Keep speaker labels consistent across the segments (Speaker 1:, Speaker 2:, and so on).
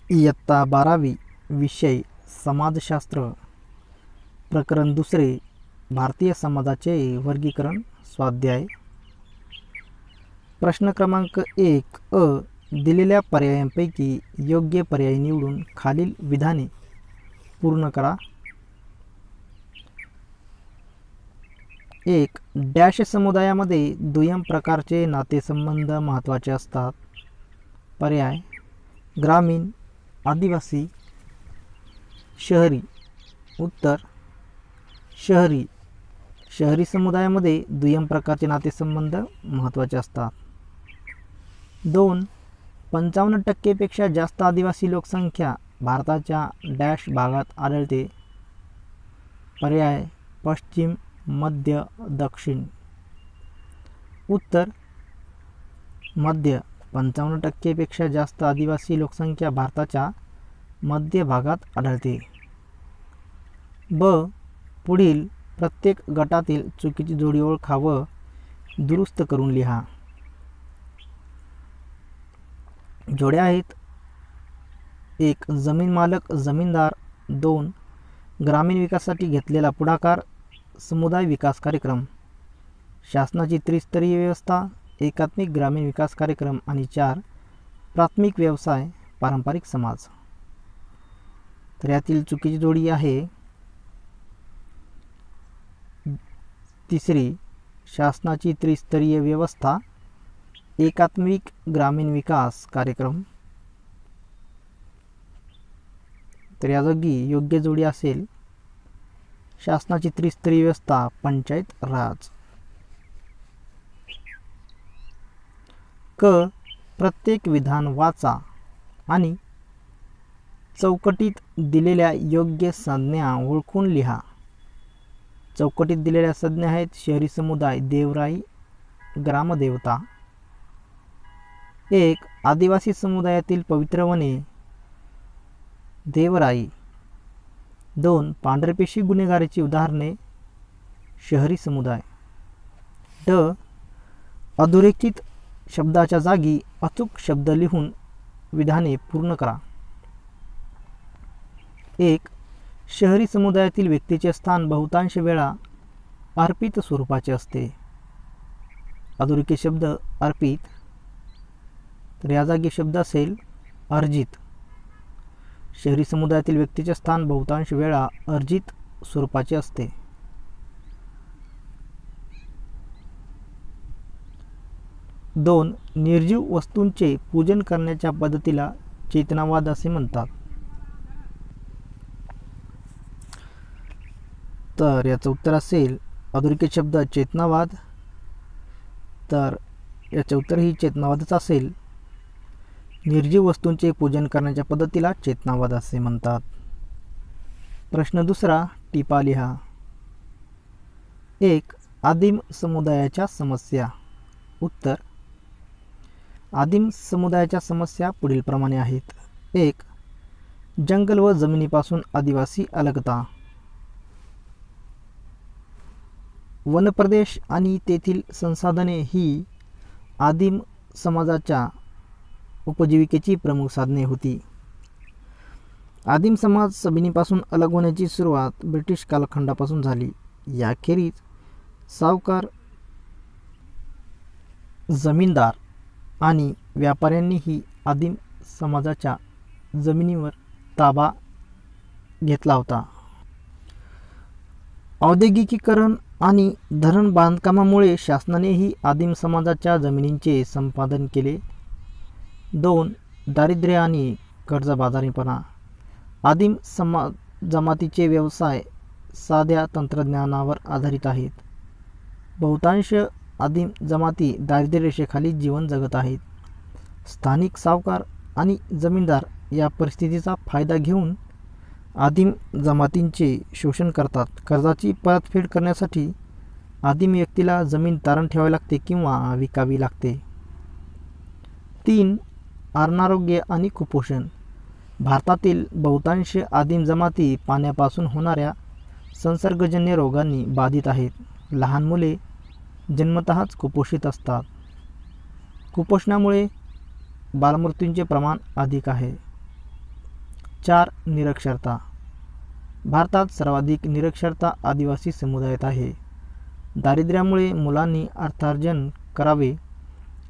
Speaker 1: इयत्ता 12वी विषय समाजशास्त्र प्रकरण 2 भारतीय समाजाचे वर्गीकरण स्वाध्याय प्रश्न क्रमांक 1 अ दिलेल्या पर्यायांपैकी योग्य पर्याय निवडून खालील विधाने पूर्ण करा. 1. डॅश समुदायामध्ये दुय्यम प्रकारचे नातेसंबंध महत्त्वाचे असतात. पर्याय ग्रामीण, आदिवासी, शहरी. उत्तर शहरी. शहरी समुदायामध्ये दुय्यम प्रकारचे नातेसंबंध महत्त्वाचे असतात. 2. 55% पेक्षा जास्त आदिवासी लोकसंख्या भारताच्या डॅश भागात आढळते. पर्याय पश्चिम, मध्य, दक्षिण. उत्तर मध्य. 55% पेक्षा जास्त आदिवासी लोकसंख्या भारताच्या मध्य भागात आढळते. ब. पुढील प्रत्येक गटातील चुकीची जोडी ओळखा व दुरुस्त करून लिहा. जोड्या आहेत. 1. जमीन मालक जमीनदार. 2. ग्रामीण विकासासाठी घेतलेला पुढाकार समुदाय विकास कार्यक्रम. शासनाची त्रिस्तरीय व्यवस्था एकात्मिक ग्रामीण विकास कार्यक्रम. आणि 4. प्राथमिक व्यवसाय पारंपरिक समाज. तर यातील चुकीची जोडी आहे 3. शासनाची त्रिस्तरीय व्यवस्था एकात्मिक ग्रामीण विकास कार्यक्रम. तर या जागी योग्य जोडी असेल शासनाची त्रिस्तरीय व्यवस्था पंचायत राज. क. प्रत्येक विधान वाचा आणि चौकटीत दिलेल्या योग्य संज्ञा ओळखून लिहा. चौकटीत दिलेल्या संज्ञा आहेत शहरी समुदाय, देवराई, ग्रामदेवता. 1. आदिवासी समुदायातील पवित्र वने, देवराई. 2. पांढरपेशी गुन्हेगारीची उदाहरणे, शहरी समुदाय. ड. अधोरेखित शब्दाच्या जागी अचूक शब्द लिहून विधाने पूर्ण करा. 1. शहरी समुदायातील व्यक्तीचे स्थान बहुतांश वेळा अर्पित स्वरूपाचे असते. अधोरेखित शब्द अर्पित. तर या जागी शब्द असेल अर्जित. शहरी समुदायातील व्यक्तीचे स्थान बहुतांश वेळा अर्जित स्वरूपाचे असते. 2. निर्जीव वस्तूंचे पूजन करण्याच्या पद्धतीला चेतनावाद असे म्हणतात. तर याचं उत्तर असेल अधोरेखित शब्द चेतनावाद. तर याचे उत्तर ही चेतनावादच असेल. निर्जीव वस्तूंचे पूजन करण्याच्या पद्धतीला चेतनावाद असे म्हणतात. प्रश्न 2 टिपा लिहा. 1. आदिम समुदायाच्या समस्या. उत्तर आदिम समुदायाच्या समस्या पुढीलप्रमाणे आहेत. 1. जंगल व जमिनीपासून आदिवासी अलगता. वनप्रदेश आणि तेथील संसाधने ही आदिम समाजाच्या उपजीविकेची प्रमुख साधने होती. आदिम समाज जमिनीपासून अलग होण्याची सुरुवात ब्रिटिश कालखंडापासून झाली. याखेरीज सावकार, जमीनदार आणि व्यापाऱ्यांनीही आदिम समाजाच्या जमिनीवर ताबा घेतला होता. औद्योगिकीकरण आणि धरण बांधकामामुळे शासनानेही आदिम समाजाच्या जमिनींचे संपादन केले. 2. दारिद्र्य आणि कर्जबाजारीपणा. आदिम जमातीचे व्यवसाय साध्या तंत्रज्ञानावर आधारित आहेत. बहुतांश आदिम जमाती दारिद्र्यरेषेखाली जीवन जगत आहेत. स्थानिक सावकार आणि जमीनदार या परिस्थितीचा फायदा घेऊन आदिम जमातींचे शोषण करतात. कर्जाची परतफेड करण्यासाठी आदिम व्यक्तीला जमीन तारण ठेवावी लागते किंवा विकावी लागते. 3. अनारोग्य आणि कुपोषण. भारतातील बहुतांश आदिम जमाती पाण्यापासून होणाऱ्या संसर्गजन्य रोगांनी बाधित आहेत. लहान मुले जन्मतःच कुपोषित असतात. कुपोषणामुळे बालमृत्यूंचे प्रमाण अधिक आहे. 4. निरक्षरता. भारतात सर्वाधिक निरक्षरता आदिवासी समुदायात आहे. दारिद्र्यामुळे मुलांनी अर्थार्जन करावे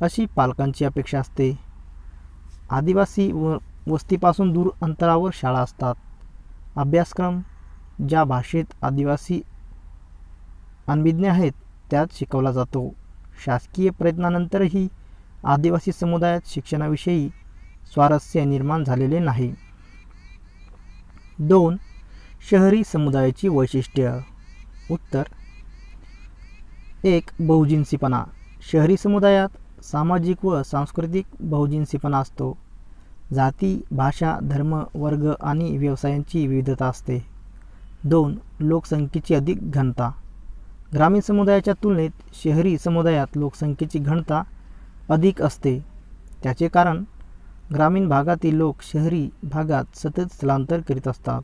Speaker 1: अशी पालकांची अपेक्षा असते. आदिवासी वस्तीपासून दूर अंतरावर शाळा असतात. अभ्यासक्रम ज्या भाषेत आदिवासी अनभिज्ञ आहेत त्यात शिकवला जातो. शासकीय प्रयत्नानंतरही आदिवासी समुदायात शिक्षणाविषयी स्वारस्य निर्माण झालेले नाही. 2. शहरी समुदायाची वैशिष्ट्य. उत्तर. 1. बहुजिन्सीपणा. शहरी समुदायात सामाजिक व सांस्कृतिक बहुजिन्सीपणा असतो. जाती, भाषा, धर्म, वर्ग आणि व्यवसायांची विविधता असते. 2. लोकसंख्येची अधिक घनता. ग्रामीण समुदायाच्या तुलनेत शहरी समुदायात लोकसंख्येची घनता अधिक असते. त्याचे कारण ग्रामीण भागातील लोक शहरी भागात सतत स्थलांतर करीत असतात.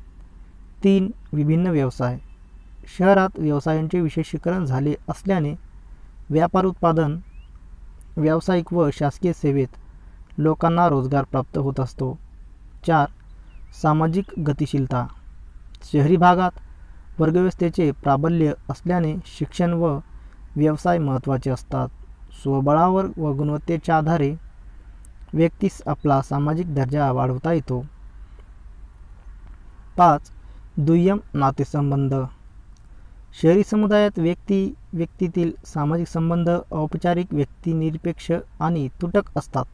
Speaker 1: 3. विभिन्न व्यवसाय. शहरात व्यवसायांचे विशेषीकरण झाले असल्याने व्यापार उत्पादन, व्यावसायिक व शासकीय सेवेत लोकांना रोजगार प्राप्त होत असतो. 4. सामाजिक गतिशीलता. शहरी भागात वर्गव्यवस्थेचे प्राबल्य असल्याने शिक्षण व व्यवसाय महत्त्वाचे असतात. स्वबळावर व गुणवत्तेच्या आधारे व्यक्तीस आपला सामाजिक दर्जा वाढवता येतो. 5. दुय्यम नातेसंबंध. शहरी समुदायात व्यक्तीतील सामाजिक संबंध औपचारिक, व्यक्तिनिरपेक्ष आणि तुटक असतात.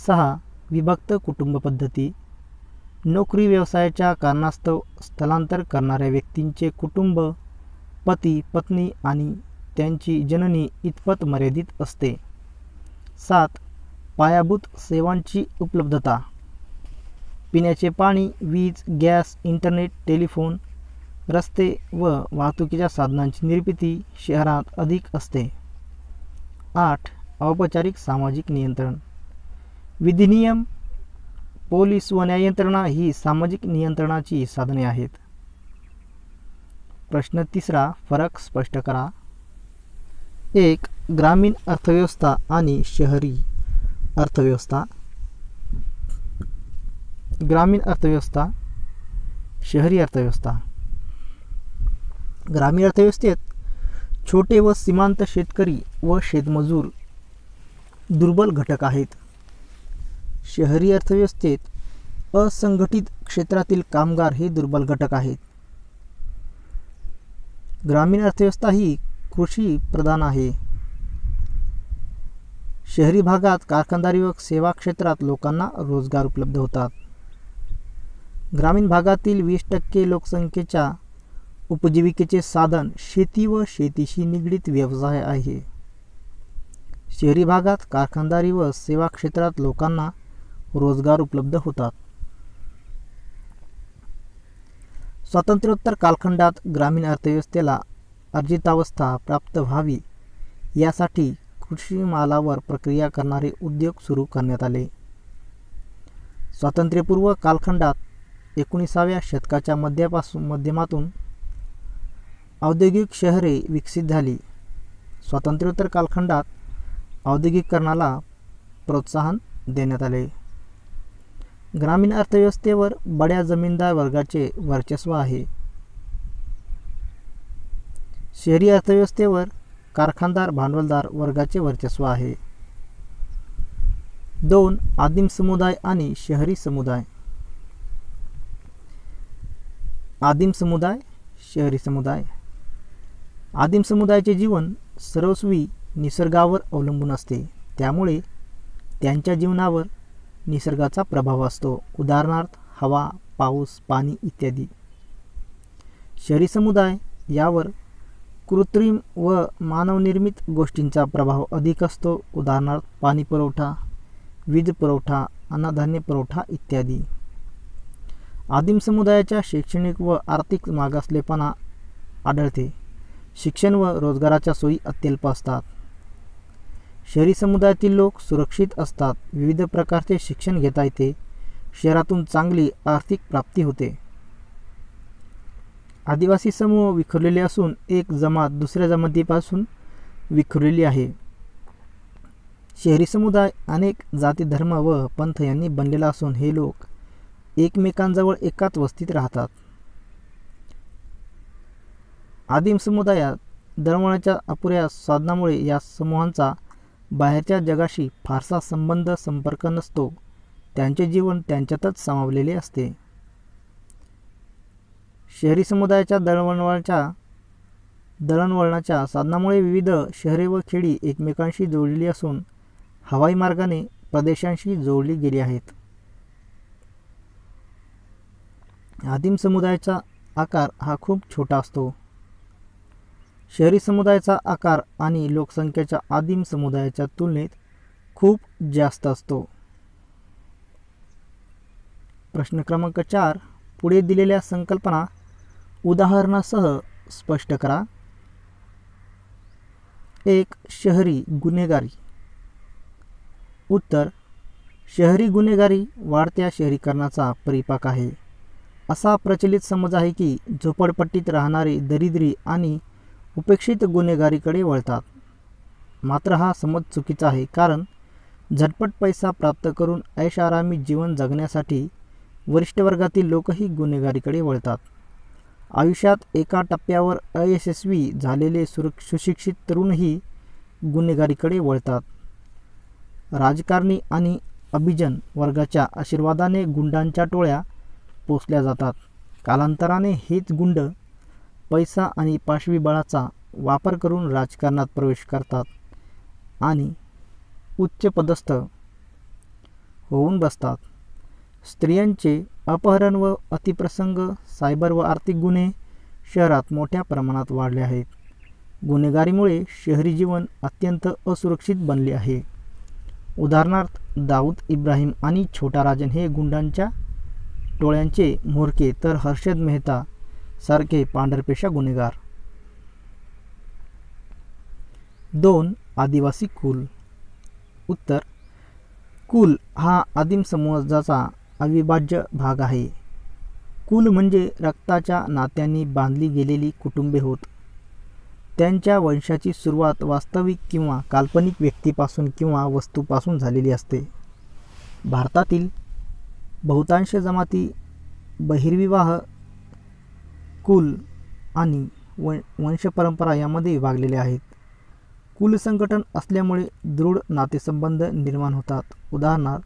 Speaker 1: 6. विभक्त कुटुंब पद्धती. नोकरी, व्यवसायाच्या कारणास्तव स्थलांतर करणाऱ्या व्यक्तींचे कुटुंब पती, पत्नी आणि त्यांची जननी इतपत मर्यादित असते. 7. पायाभूत सेवांची उपलब्धता. पिण्याचे पाणी, वीज, गॅस, इंटरनेट, टेलिफोन, रस्ते व वाहतुकीच्या साधनांची निर्मिती शहरात अधिक असते. 8. औपचारिक सामाजिक नियंत्रण. विधिनियम, पोलीस व न्याय यंत्रणा ही सामाजिक नियंत्रणाची साधने आहेत. प्रश्न 3. फरक स्पष्ट करा. 1. ग्रामीण अर्थव्यवस्था आणि शहरी अर्थव्यवस्था. ग्रामीण अर्थव्यवस्था, शहरी अर्थव्यवस्था. ग्रामीण अर्थव्यवस्थेत छोटे व सीमांत शेतकरी व शेतमजूर दुर्बल घटक आहेत. शहरी अर्थव्यवस्थेत असंघटित क्षेत्रातील कामगार हे दुर्बल घटक आहेत. ग्रामीण अर्थव्यवस्था ही कृषी प्रधान आहे. शहरी भागात कारखानदारी व सेवा क्षेत्रात लोकांना रोजगार उपलब्ध होतात. ग्रामीण भागातील 20% लोकसंख्येच्या उपजीविकेचे साधन शेती व शेतीशी निगडीत व्यवसाय आहे. शहरी भागात कारखानदारी व सेवा क्षेत्रात लोकांना रोजगार उपलब्ध होतात. स्वातंत्र्योत्तर कालखंडात ग्रामीण अर्थव्यवस्थेला अर्जितावस्था प्राप्त व्हावी यासाठी कृषी मालावर प्रक्रिया करणारे उद्योग सुरू करण्यात आले. स्वातंत्र्यपूर्व कालखंडात 19व्या शतकाच्या मध्यमातून औद्योगिक शहरे विकसित झाली. स्वातंत्र्योत्तर कालखंडात औद्योगिकीकरणाला प्रोत्साहन देण्यात आले. ग्रामीण अर्थव्यवस्थेवर बड्या जमीनदार वर्गाचे वर्चस्व आहे. शहरी अर्थव्यवस्थेवर कारखानदार भांडवलदार वर्गाचे वर्चस्व आहे. 2. आदिम समुदाय आणि शहरी समुदाय. आदिम समुदाय, शहरी समुदाय. आदिम समुदायाचे जीवन सर्वस्वी निसर्गावर अवलंबून असते. त्यामुळे त्यांच्या जीवनावर निसर्गाचा प्रभाव असतो. उदाहरणार्थ हवा, पाऊस, पाणी इत्यादी. शहरी समुदाय यावर कृत्रिम व मानवनिर्मित गोष्टींचा प्रभाव अधिक असतो. उदाहरणार्थ पाणी पुरवठा, वीज पुरवठा, अन्नधान्य पुरवठा इत्यादी. आदिम समुदायाच्या शैक्षणिक व आर्थिक मागासलेपणा आढळते. शिक्षण व रोजगाराच्या सोयी अत्यल्प असतात. शहरी समुदायातील लोक सुरक्षित असतात. विविध प्रकारचे शिक्षण घेता येते. शहरातून चांगली आर्थिक प्राप्ती होते. आदिवासी समूह विखुरलेले असून एक जमात दुसऱ्या जमातीपासून विखुरलेली आहे. शहरी समुदाय अनेक जाती, धर्म व पंथ यांनी बनलेला असून हे लोक एकमेकांजवळ एकाच वस्तीत राहतात. आदिम समुदायात दळणवळणाच्या अपुऱ्या साधनामुळे या समूहांचा बाहेरच्या जगाशी फारसा संपर्क नसतो. त्यांचे जीवन त्यांच्यातच सामावलेले असते. शहरी समुदायाच्या दळणवळणाच्या साधनामुळे विविध शहरे व खेडी एकमेकांशी जोडलेली असून हवाई मार्गाने प्रदेशांशी जोडली गेली आहेत. आदिम समुदायाचा आकार हा खूप छोटा असतो. शहरी समुदायाचा आकार आणि लोकसंख्येच्या आदिम समुदायाच्या तुलनेत खूप जास्त असतो. प्रश्न क्रमांक 4. पुढे दिलेल्या संकल्पना उदाहरणासह स्पष्ट करा. 1. शहरी गुन्हेगारी. उत्तर: शहरी गुन्हेगारी वाढत्या शहरीकरणाचा परिपाक आहे. असा प्रचलित समज आहे की झोपडपट्टीत राहणारे दरिद्री आणि उपेक्षित गुन्हेगारीकडे वळतात. मात्र हा समज चुकीचा आहे, कारण झटपट पैसा प्राप्त करून ऐषारामी जीवन जगण्यासाठी वरिष्ठ वर्गातील लोकही गुन्हेगारीकडे वळतात. आयुष्यात एका टप्प्यावर अयशस्वी झालेले सुशिक्षित तरुणही गुन्हेगारीकडे वळतात. राजकारणी आणि अभिजन वर्गाच्या आशीर्वादाने गुंडांच्या टोळ्या पोसल्या जातात. कालांतराने हेच गुंड पैसा आणि पाशवी बळाचा वापर करून राजकारणात प्रवेश करतात आणि उच्चपदस्थ होऊन बसतात. स्त्रियांचे अपहरण व अतिप्रसंग, सायबर व आर्थिक गुन्हे शहरात मोठ्या प्रमाणात वाढले आहेत. गुन्हेगारीमुळे शहरी जीवन अत्यंत असुरक्षित बनले आहे. उदाहरणार्थ, दाऊद इब्राहिम आणि छोटा राजन हे गुंडांच्या टोळ्यांचे म्होरके, तर हर्षद मेहता सारखे पांढरपेशा गुन्हेगार. 2. आदिवासी कुल. उत्तर: कुल हा आदिम समाजाचा अविभाज्य भाग आहे. कुल म्हणजे रक्ताच्या नात्यांनी बांधली गेलेली कुटुंबे होत. त्यांच्या वंशाची सुरुवात वास्तविक किंवा काल्पनिक व्यक्तीपासून किंवा वस्तूपासून झालेली असते. भारतातील बहुतांश जमाती बहिर्विवाह, कुल आणि वंशपरंपरा यामध्ये विभागलेले आहेत. कुल संघटन असल्यामुळे दृढ नातेसंबंध निर्माण होतात. उदाहरणार्थ,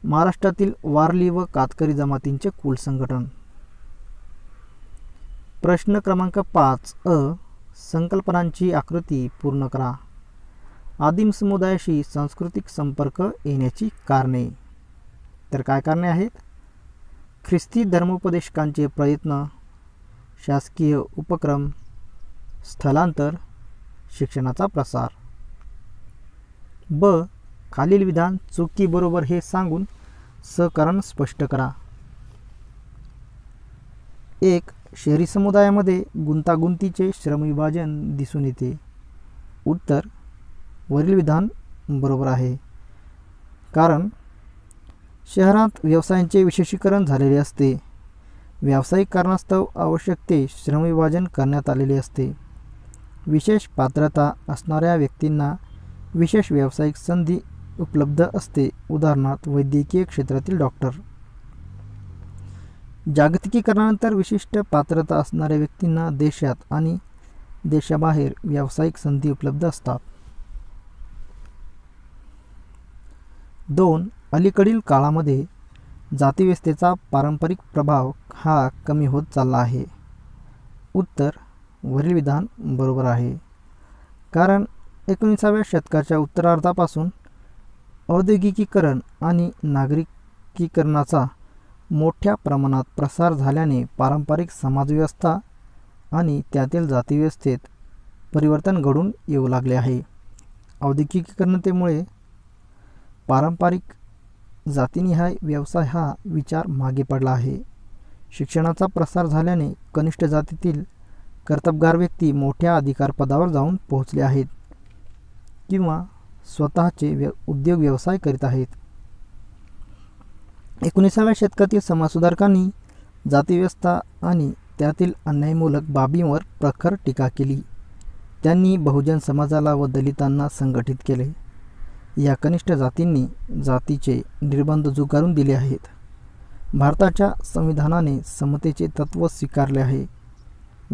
Speaker 1: महाराष्ट्रातील वारली व कातकरी जमातींचे कुल संघटन. प्रश्न क्रमांक 5. संकल्पनांची आकृती पूर्ण करा. आदिम समुदायाशी सांस्कृतिक संपर्क येण्याची कारणे. तर काय कारणे आहेत? ख्रिस्ती धर्मोपदेशकांचे प्रयत्न, शासकीय उपक्रम, स्थलांतर, शिक्षणाचा प्रसार. ब. खालील विधान चूक की बरोबर हे सांगून सकारण स्पष्ट करा. 1. शहरी समुदायामध्ये गुंतागुंतीचे श्रमविभाजन दिसून येते. उत्तर: वरील विधान बरोबर आहे, कारण शहरात व्यवसायांचे विशेषीकरण झालेले असते. व्यावसायिक कारणास्तव आवश्यक ते श्रमविभाजन करण्यात आलेले असते. विशेष पात्रता असणाऱ्या व्यक्तींना विशेष व्यावसायिक संधी उपलब्ध असते. उदाहरणार्थ, वैद्यकीय क्षेत्रातील डॉक्टर. जागतिकीकरणानंतर विशिष्ट पात्रता असणाऱ्या व्यक्तींना देशात आणि देशाबाहेर व्यावसायिक संधी उपलब्ध असतात. 2. अलीकडील काळामध्ये जातीव्यवस्थेचा पारंपरिक प्रभाव हा कमी होत चालला आहे. उत्तर: वरील विधान बरोबर आहे, कारण 19व्या शतकाच्या उत्तरार्धापासून औद्योगिकीकरण आणि नागरिकीकरणाचा मोठ्या प्रमाणात प्रसार झाल्याने पारंपरिक समाजव्यवस्था आणि त्यातील जातीव्यवस्थेत परिवर्तन घडून येऊ लागले आहे. औद्योगिकीकरणतेमुळे पारंपरिक जातीनिहाय व्यवसाय हा विचार मागे पडला आहे. शिक्षणाचा प्रसार झाल्याने कनिष्ठ जातीतील कर्तबगार व्यक्ती मोठ्या अधिकारपदावर जाऊन पोहोचले आहेत किंवा स्वतःचे उद्योग व्यवसाय करीत आहेत. 19व्या शतकातील समाजसुधारकांनी जातीव्यवस्था आणि त्यातील अन्यायमूलक बाबींवर प्रखर टीका केली. त्यांनी बहुजन समाजाला व दलितांना संघटित केले. या कनिष्ठ जातींनी जातीचे निर्बंध झुगारून दिले आहेत. भारताच्या संविधानाने समतेचे तत्त्व स्वीकारले आहे.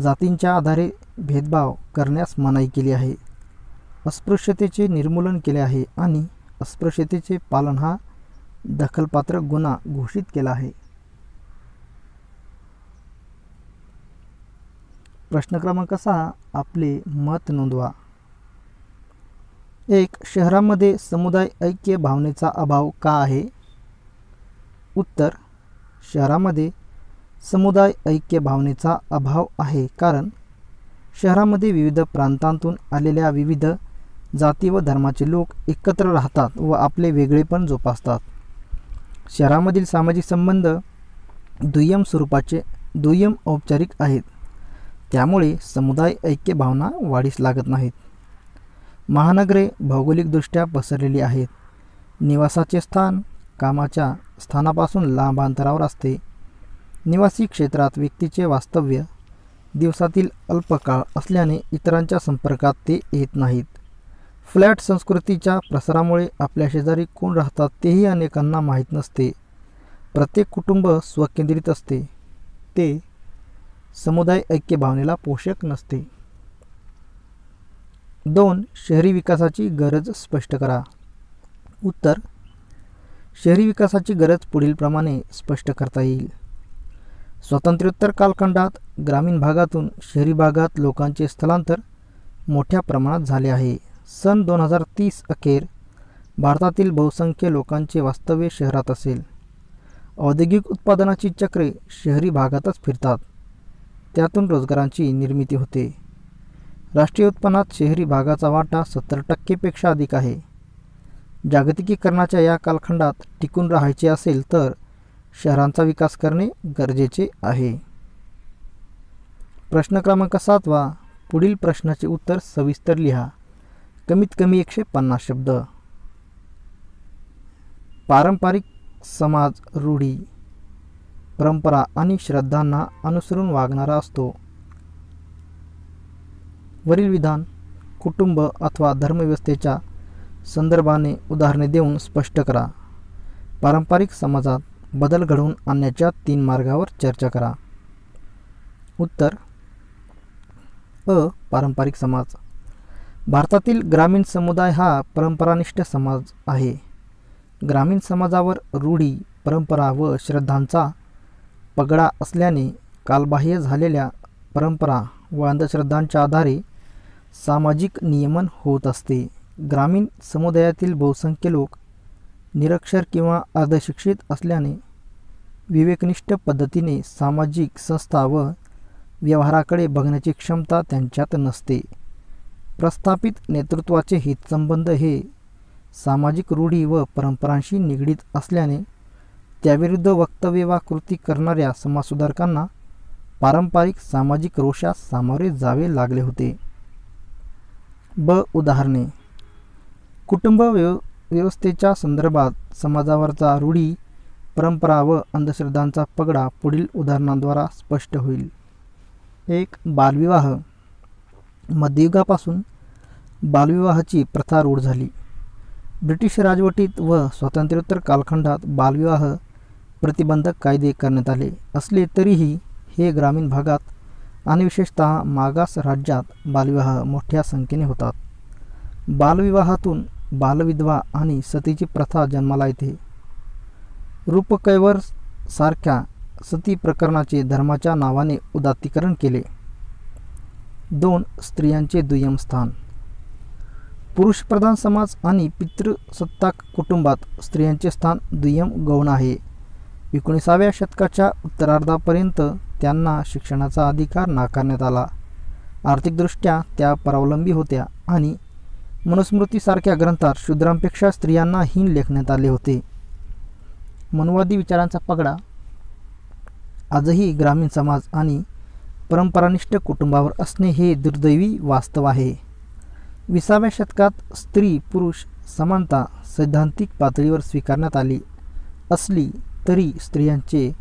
Speaker 1: जातींच्या आधारे भेदभाव करण्यास मनाई केली आहे. अस्पृश्यतेचे निर्मूलन केले आहे आणि अस्पृश्यतेचे पालन हा दखलपात्र गुन्हा घोषित केला आहे. प्रश्न क्रमांक 6. आपले मत नोंदवा. 1. शहरामध्ये समुदाय ऐक्य भावनेचा अभाव का आहे? उत्तर: शहरामध्ये समुदाय ऐक्य भावनेचा अभाव आहे कारण शहरामध्ये विविध प्रांतांतून आलेल्या विविध जाती व धर्माचे लोक एकत्र राहतात व आपले वेगळेपण जोपासतात. शहरामधील सामाजिक संबंध दुय्यम औपचारिक आहेत. त्यामुळे समुदाय ऐक्य भावना वाढीस लागत नाहीत. महानगरे भौगोलिकदृष्ट्या पसरलेली आहेत. निवासाचे स्थान कामाच्या स्थानापासून लांब अंतरावर असते. निवासी क्षेत्रात व्यक्तीचे वास्तव्य दिवसातील अल्प काळ असल्याने इतरांच्या संपर्कात ते येत नाहीत. फ्लॅट संस्कृतीच्या प्रसारामुळे आपल्या शेजारी कोण राहतात तेही अनेकांना माहीत नसते. प्रत्येक कुटुंब स्वकेंद्रित असते. ते समुदाय ऐक्य भावनेला पोषक नसते. 2. शहरी विकासाची गरज स्पष्ट करा. उत्तर: शहरी विकासाची गरज पुढीलप्रमाणे स्पष्ट करता येईल. स्वातंत्र्योत्तर कालखंडात ग्रामीण भागातून शहरी भागात लोकांचे स्थलांतर मोठ्या प्रमाणात झाले आहे. सन 2030 अखेर भारतातील बहुसंख्य लोकांचे वास्तव्य शहरात असेल. औद्योगिक उत्पादनाची चक्रे शहरी भागातच फिरतात. त्यातून रोजगारांची निर्मिती होते. राष्ट्रीय उत्पन्नात शहरी भागाचा वाटा 70% पेक्षा अधिक आहे. जागतिकीकरणाच्या या कालखंडात टिकून राहायचे असेल तर शहरांचा विकास करणे गरजेचे आहे. प्रश्न क्रमांक 7. पुढील प्रश्नाचे उत्तर सविस्तर लिहा. कमीत कमी 150 शब्द. पारंपरिक समाज रूढी, परंपरा आणि श्रद्धांना अनुसरून वागणारा असतो. वरील विधान कुटुंब अथवा धर्मव्यवस्थेच्या संदर्भाने उदाहरणे देऊन स्पष्ट करा. पारंपरिक समाजात बदल घडवून आणण्याच्या 3 मार्गावर चर्चा करा. उत्तर: अ. पारंपरिक समाज. भारतातील ग्रामीण समुदाय हा परंपरानिष्ठ समाज आहे. ग्रामीण समाजावर रूढी, परंपरा व श्रद्धांचा पगडा असल्याने कालबाह्य झालेल्या परंपरा व अंधश्रद्धांच्या आधारे सामाजिक नियमन होत असते. ग्रामीण समुदायातील बहुसंख्य लोक निरक्षर किंवा अर्धशिक्षित असल्याने विवेकनिष्ठ पद्धतीने सामाजिक संस्था व व्यवहाराकडे बघण्याची क्षमता त्यांच्यात नसते. प्रस्थापित नेतृत्वाचे हितसंबंध हे सामाजिक रूढी व परंपरांशी निगडीत असल्याने त्याविरुद्ध वक्तव्य वा कृती करणाऱ्या समाजसुधारकांना पारंपरिक सामाजिक रोषास सामोरे जावे लागले होते. ब. उदाहरणे. कुटुंब व्यवस्थेच्या संदर्भात समाजावरचा रूढी, परंपरा व अंधश्रद्धांचा पगडा पुढील उदाहरणांद्वारा स्पष्ट होईल. 1. बालविवाह. मध्ययुगापासून बालविवाहाची प्रथा रूढ झाली. ब्रिटिश राजवटीत व स्वातंत्र्योत्तर कालखंडात बालविवाह प्रतिबंधक कायदे करण्यात आले असले तरीही हे ग्रामीण भागात आणि विशेषतः मागास राज्यात बालविवाह मोठ्या संख्येने होतात. बालविवाहातून बालविधवा आणि सतीची प्रथा जन्माला येते. रूपकैवर सारख्या सती प्रकरणाचे धर्माच्या नावाने उदात्तीकरण केले. 2. स्त्रियांचे दुय्यम स्थान. पुरुषप्रधान समाज आणि पितृसत्ताक कुटुंबात स्त्रियांचे स्थान दुय्यम गौण आहे. 19व्या शतकाच्या उत्तरार्धापर्यंत त्यांना शिक्षणाचा अधिकार नाकारण्यात आला. आर्थिकदृष्ट्या त्या परावलंबी होत्या आणि मनुस्मृतीसारख्या ग्रंथात शूद्रांपेक्षा स्त्रियांना हीन लेखण्यात आले होते. मनुवादी विचारांचा पगडा आजही ग्रामीण समाज आणि परंपरानिष्ठ कुटुंबावर असणे हे दुर्दैवी वास्तव आहे. 20व्या शतकात स्त्री पुरुष समानता सैद्धांतिक पातळीवर स्वीकारण्यात आली असली तरी स्त्रियांचे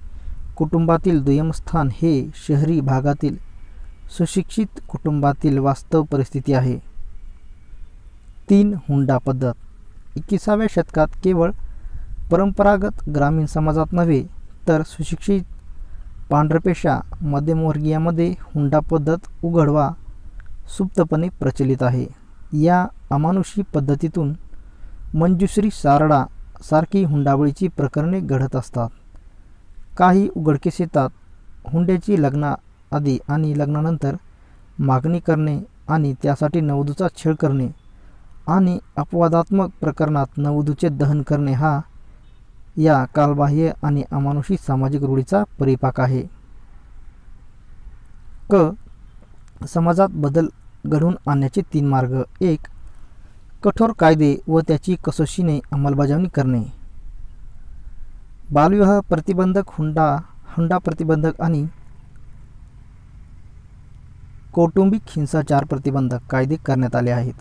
Speaker 1: कुटुंबातील दुय्यम स्थान हे शहरी भागातील सुशिक्षित कुटुंबातील वास्तव परिस्थिती आहे. 3. हुंडा पद्धत. 21व्या शतकात केवळ परंपरागत ग्रामीण समाजात नव्हे तर सुशिक्षित पांढरपेशा मध्यमवर्गीयामध्ये हुंडा पद्धत उघड वा सुप्तपणे प्रचलित आहे. या अमानुषी पद्धतीतून मंजुश्री सारडा सारखी हुंडाबळीची प्रकरणे घडत असतात. काही उघडकीस येतात. हुंड्याची लग्नाआधी आणि लग्नानंतर मागणी करणे आणि त्यासाठी नववधूचा छळ करणे आणि अपवादात्मक प्रकरणात नववधूचे दहन करणे हा या कालबाह्य आणि अमानुषी सामाजिक रूढीचा परिपाक आहे. क. समाजात बदल घडवून आणण्याचे 3 मार्ग. 1. कठोर कायदे व त्याची कसोशीने अंमलबजावणी करणे. बालविवाह प्रतिबंधक, हुंडा प्रतिबंधक आणि कौटुंबिक हिंसाचार प्रतिबंधक कायदे करण्यात आले आहेत.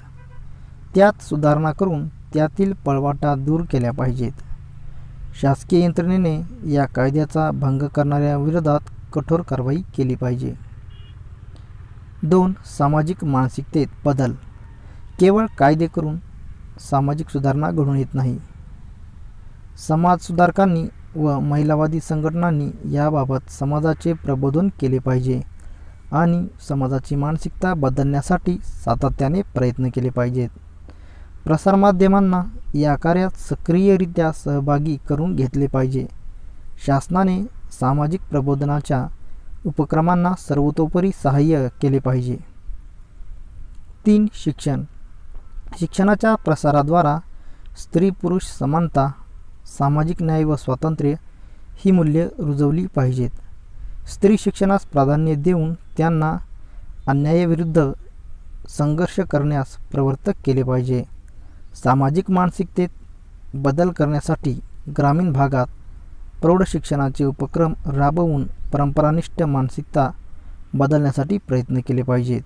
Speaker 1: त्यात सुधारणा करून त्यातील पळवाटा दूर केल्या पाहिजेत. शासकीय यंत्रणेने या कायद्याचा भंग करणाऱ्या विरोधात कठोर कारवाई केली पाहिजे. 2. सामाजिक मानसिकतेत बदल. केवळ कायदे करून सामाजिक सुधारणा घडून येत नाही. समाजसुधारकांनी व महिलावादी संघटनांनी याबाबत समाजाचे प्रबोधन केले पाहिजे आणि समाजाची मानसिकता बदलण्यासाठी सातत्याने प्रयत्न केले पाहिजेत. प्रसारमाध्यमांना या कार्यात सक्रियरित्या सहभागी करून घेतले पाहिजे. शासनाने सामाजिक प्रबोधनाच्या उपक्रमांना सर्वतोपरी सहाय्य केले पाहिजे. 3. शिक्षण. शिक्षणाच्या प्रसाराद्वारा स्त्री-पुरुष समानता, सामाजिक न्याय व स्वातंत्र्य ही मूल्ये रुजवली पाहिजेत. स्त्री शिक्षणास प्राधान्य देऊन त्यांना अन्यायाविरुद्ध संघर्ष करण्यास प्रवृत्त केले पाहिजे. सामाजिक मानसिकतेत बदल करण्यासाठी ग्रामीण भागात प्रौढ शिक्षणाचे उपक्रम राबवून परंपरानिष्ठ मानसिकता बदलण्यासाठी प्रयत्न केले पाहिजेत.